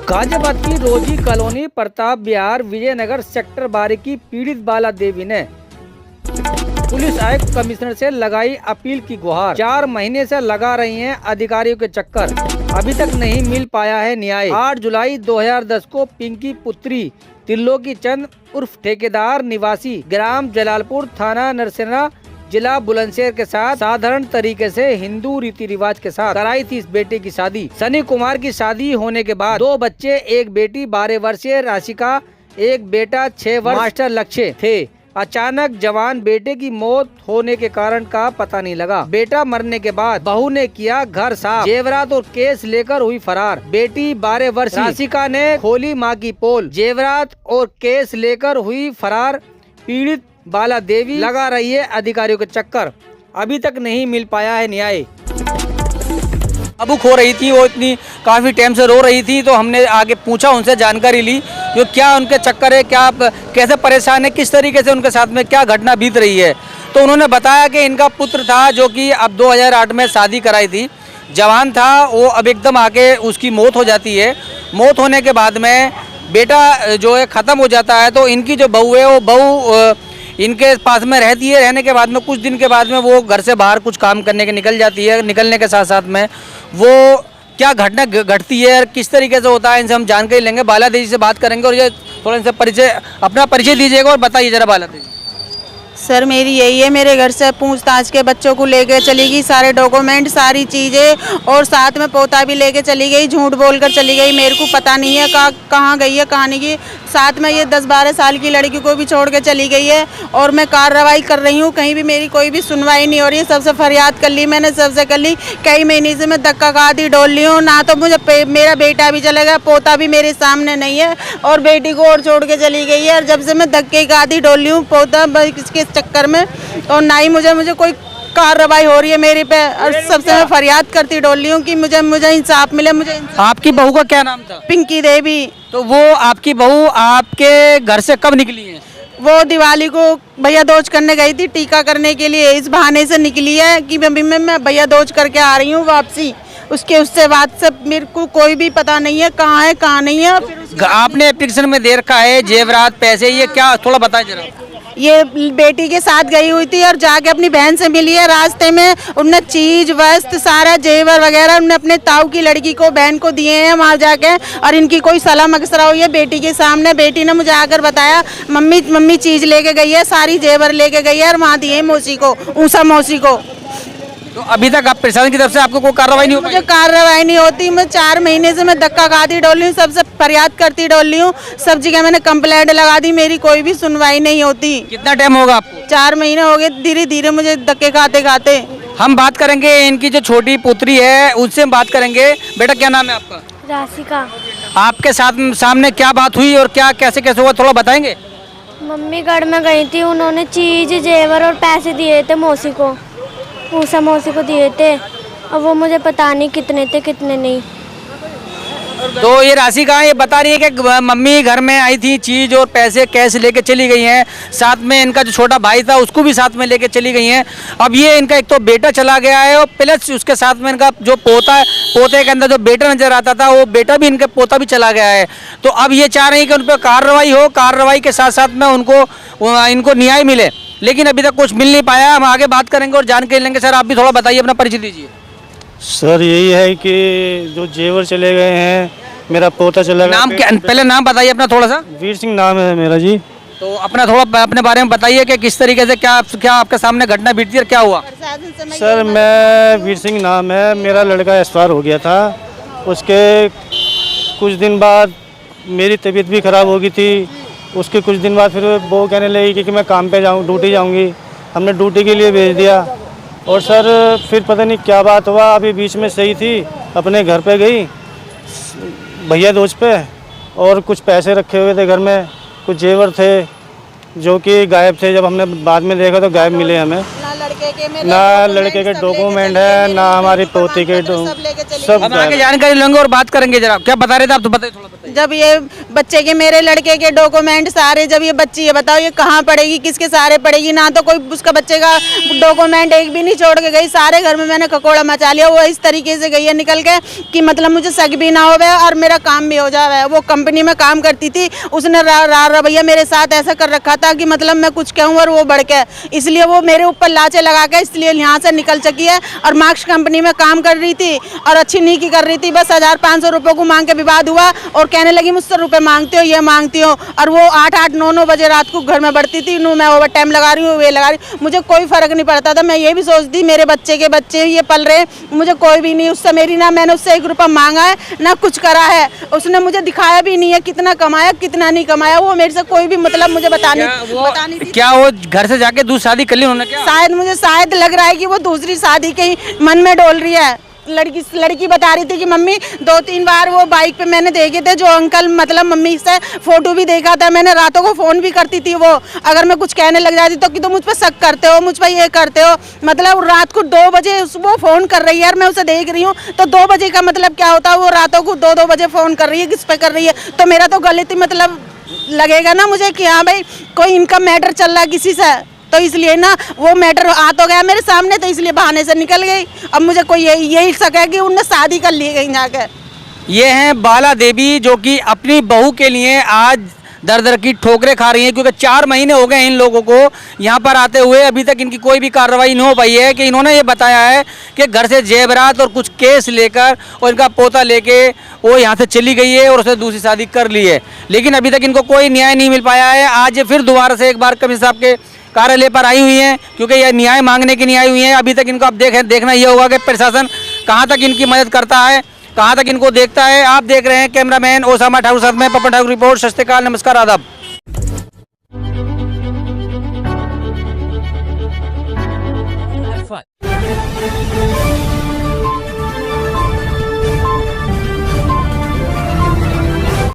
गाजियाबाद की रोजी कॉलोनी प्रताप विहार विजयनगर सेक्टर 12 की पीड़ित बाला देवी ने पुलिस आयुक्त कमिश्नर से लगाई अपील की गुहार। 4 महीने से लगा रही हैं अधिकारियों के चक्कर, अभी तक नहीं मिल पाया है न्याय। 8 जुलाई 2010 को पिंकी पुत्री त्रिलोकी चंद उर्फ ठेकेदार निवासी ग्राम जलालपुर थाना नरसेना जिला बुलंदशहर के साथ साधारण तरीके से हिंदू रीति रिवाज के साथ कराई थी इस बेटे की शादी। सनी कुमार की शादी होने के बाद 2 बच्चे, एक बेटी 12 वर्षीय राशिका, एक बेटा 6 वर्ष मास्टर लक्ष्य थे। अचानक जवान बेटे की मौत होने के कारण का पता नहीं लगा। बेटा मरने के बाद बहू ने किया घर साफ, जेवरात और केस लेकर हुई फरार। बेटी 12 वर्ष राशिका ने खोली मां की पोल, जेवरात और केस लेकर हुई फरार। पीड़ित बाला देवी लगा रही है अधिकारियों के चक्कर, अभी तक नहीं मिल पाया है न्याय। अबुक हो रही थी वो, इतनी काफ़ी टाइम से रो रही थी, तो हमने आगे पूछा, उनसे जानकारी ली जो क्या उनके चक्कर है, क्या कैसे परेशान है, किस तरीके से उनके साथ में क्या घटना बीत रही है। तो उन्होंने बताया कि इनका पुत्र था जो कि अब 2008 में शादी कराई थी, जवान था वो, अब एकदम आके उसकी मौत हो जाती है। मौत होने के बाद में बेटा जो है ख़त्म हो जाता है, तो इनकी जो बहू है वो बहू इनके पास में रहती है। रहने के बाद में कुछ दिन के बाद में वो घर से बाहर कुछ काम करने के निकल जाती है। निकलने के साथ साथ में वो क्या घटना घटती है, किस तरीके से होता है, इनसे हम जानकारी लेंगे। बाला देवी से बात करेंगे और ये थोड़ा इनसे अपना परिचय दीजिएगा और बताइए जरा बाला देवी। सर मेरी यही है, मेरे घर से पूछताछ के बच्चों को लेके चली गई, सारे डॉक्यूमेंट सारी चीज़ें, और साथ में पोता भी लेके चली गई, झूठ बोलकर चली गई। मेरे को पता नहीं है कहाँ गई है कहाँ नहीं गई। साथ में ये 10-12 साल की लड़की को भी छोड़ के चली गई है, और मैं कार्रवाई कर रही हूँ, कहीं भी मेरी कोई भी सुनवाई नहीं हो रही है। सबसे फरियाद कर ली मैंने, सबसे कर ली, कई महीने से मैं धक्का खाती डोल ली हूँ। ना तो मुझे मेरा बेटा भी चलेगा, पोता भी मेरे सामने नहीं है, और बेटी को और छोड़ के चली गई है। और जब से मैं धक्के खाती डोल ली हूँ पोता इसके चक्कर में, और ना ही मुझे कोई कार्रवाई हो रही है मेरे पे। और सबसे मैं फरियाद करती डोल रही हूँ कि मुझे इंसाफ मिले। आपकी बहू का क्या नाम था? पिंकी देवी। तो वो आपकी बहू आपके घर से कब निकली है? वो दिवाली को भैया दोज करने गई थी, टीका करने के लिए, इस बहाने से निकली है कि मैं भैया दोज करके आ रही हूँ वापसी। उससे बाद से मेरे को कोई भी पता नहीं है कहाँ है कहाँ नहीं है। तो आपने एप्लीकेशन में दे रखा है जेवरात, पैसे, ये क्या थोड़ा बताएं जरा। ये बेटी के साथ गई हुई थी और जाके अपनी बहन से मिली है। रास्ते में उनने चीज वस्त्र सारा जेवर वगैरह उन्होंने अपने ताऊ की लड़की को बहन को दिए हैं वहाँ जाके, और इनकी कोई सलाह मशवरा हुई है बेटी के सामने। बेटी ने मुझे आकर बताया मम्मी चीज लेके गई है, सारी जेवर लेके गई है, और वहाँ दिए मौसी को, ऊषा मौसी को। तो अभी तक आप प्रशासन की तरफ से आपको कोई कार्रवाई नहीं हो? मुझे कार्रवाई नहीं होती। मैं 4 महीने से मैं धक्का खाती डोल रही हूँ, सबसे फरियाद करती डोल रही हूँ, सब जगह मैंने कंप्लेंट लगा दी, मेरी कोई भी सुनवाई नहीं होती। कितना टाइम होगा आपको? 4 महीने हो गए, धीरे धीरे मुझे धक्के खाते खाते। हम बात करेंगे इनकी जो छोटी पुत्री है उनसे हम बात करेंगे। बेटा क्या नाम है आपका? राशिका। आपके सामने क्या बात हुई और क्या कैसे कैसे हुआ, थोड़ा बताएंगे? मम्मी घर में गई थी, उन्होंने चीज जेवर और पैसे दिए थे मौसी को, ऊषा मौसी को दिए थे, और वो मुझे पता नहीं कितने थे कितने नहीं। तो ये राशि कहाँ, ये बता रही है कि मम्मी घर में आई थी, चीज और पैसे कैश लेके चली गई हैं, साथ में इनका जो छोटा भाई था उसको भी साथ में लेके चली गई हैं। अब ये इनका एक तो बेटा चला गया है और प्लस उसके साथ में इनका जो पोते के अंदर जो बेटा नजर आता था वो बेटा भी, इनका पोता भी चला गया है। तो अब ये चाह रही है कि उन पर कार्रवाई हो, कार्रवाई के साथ साथ में इनको न्याय मिले, लेकिन अभी तक कुछ मिल नहीं पाया। हम आगे बात करेंगे और जानकारी लेंगे। सर आप भी थोड़ा बताइए, अपना परिचय दीजिए। सर यही है कि जो जेवर चले गए हैं, मेरा पोता चला गया। नाम क्या, पहले नाम बताइए अपना थोड़ा सा। वीर सिंह नाम है मेरा जी। तो अपना थोड़ा अपने बारे में बताइए कि किस तरीके से क्या आपके सामने घटना बीती और क्या हुआ? सर मैं वीर सिंह नाम है, मेरा लड़का एक्सपायर हो गया था। उसके कुछ दिन बाद मेरी तबीयत भी ख़राब हो गई थी। उसके कुछ दिन बाद फिर वो कहने लगी कि मैं काम पे जाऊँ, ड्यूटी जाऊँगी। हमने ड्यूटी के लिए भेज दिया, और सर फिर पता नहीं क्या बात हुआ, अभी बीच में सही थी, अपने घर पे गई भैया दोस्त पे, और कुछ पैसे रखे हुए थे घर में, कुछ जेवर थे जो कि गायब थे। जब हमने बाद में देखा तो गायब मिले हमें। ना लड़के के डॉक्यूमेंट है, ना हमारी पोती के सब। हम आगे जानकारी लेंगे और बात करेंगे। जरा क्या बता रहे थे आप, तो बताइए थोड़ा। जब ये बच्चे के, मेरे लड़के के डॉक्यूमेंट सारे, जब ये बच्ची है, बताओ ये कहाँ पढ़ेगी, किसके सहारे पढ़ेगी, ना तो कोई उसका बच्चे का डॉक्यूमेंट एक भी नहीं छोड़ के गई, सारे घर में मैंने ककोड़ा मचा लिया। वो इस तरीके से गई है निकल के कि मतलब मुझे शक भी ना होवे और मेरा काम भी हो जावे। वो कंपनी में काम करती थी, उसने रवैया मेरे साथ ऐसा कर रखा था कि मतलब मैं कुछ कहूँ और वो बढ़ के, इसलिए वो मेरे ऊपर लाचे लगा के इसलिए यहाँ से निकल चुकी है। और मार्क्स कंपनी में काम कर रही थी और अच्छी नीकी कर रही थी, बस 1500 रुपये को मांग के विवाद हुआ और कहने लगी मुझसे रुपए मांगते हो, ये मांगती हो। और वो 8-8, 9-9 बजे रात को घर में बढ़ती थी, मैं ओवर टाइम लगा रही हूँ, वे लगा रही, मुझे कोई फर्क नहीं पड़ता था। मैं ये भी सोचती मेरे बच्चे के बच्चे ये पल रहे, मुझे कोई भी नहीं, उससे मेरी ना मैंने उससे 1 रुपया मांगा है ना कुछ करा है, उसने मुझे दिखाया भी नहीं है कितना कमाया कितना नहीं कमाया, वो मेरे से कोई भी मतलब मुझे बतानी थी। क्या वो घर से जाके दूसरी शादी कर ली उन्होंने क्या? शायद लग रहा है कि वो दूसरी शादी के ही मन में डोल रही है। लड़की बता रही थी कि मम्मी 2-3 बार वो बाइक पे मैंने देखे थे जो अंकल, मतलब मम्मी से फोटो भी देखा था मैंने, रातों को फोन भी करती थी वो, अगर मैं कुछ कहने लग जाती तो कि तुम मुझ पर शक करते हो, मुझ पर ये करते हो, मतलब रात को 2 बजे वो फोन कर रही है यार, मैं उसे देख रही हूँ तो 2 बजे का मतलब क्या होता है, वो रातों को 2-2 बजे फोन कर रही है, किस पे कर रही है, तो मेरा तो गलत ही मतलब लगेगा ना मुझे कि हाँ भाई कोई इनका मैटर चल रहा है किसी से, तो इसलिए ना वो मैटर आ तो गया मेरे सामने, तो इसलिए बहाने से निकल गई। अब मुझे कोई यही शक है कि उनने शादी कर ली कहीं जाकर। ये हैं बाला देवी जो कि अपनी बहू के लिए आज दर दर की ठोकरें खा रही हैं, क्योंकि 4 महीने हो गए इन लोगों को यहाँ पर आते हुए, अभी तक इनकी कोई भी कार्रवाई नहीं हो पाई है। कि इन्होंने ये बताया है कि घर से जेवरात और कुछ केस लेकर और इनका पोता लेके वो यहाँ से चली गई है और उसने दूसरी शादी कर ली है, लेकिन अभी तक इनको कोई न्याय नहीं मिल पाया है। आज ये फिर दोबारा से एक बार कमिश्नर साहब के कार्यालय पर आई हुई हैं, क्योंकि यह न्याय मांगने के लिए आई हुई हैं। अभी तक इनको अब देखना ये होगा कि प्रशासन कहाँ तक इनकी मदद करता है, कहाँ तक इनको देखता है। आप देख रहे हैं कैमरामैन ओसामा ठाकुर साथ में पपन ठाकुर रिपोर्ट। सत श्री अकाल, नमस्कार, आदाब।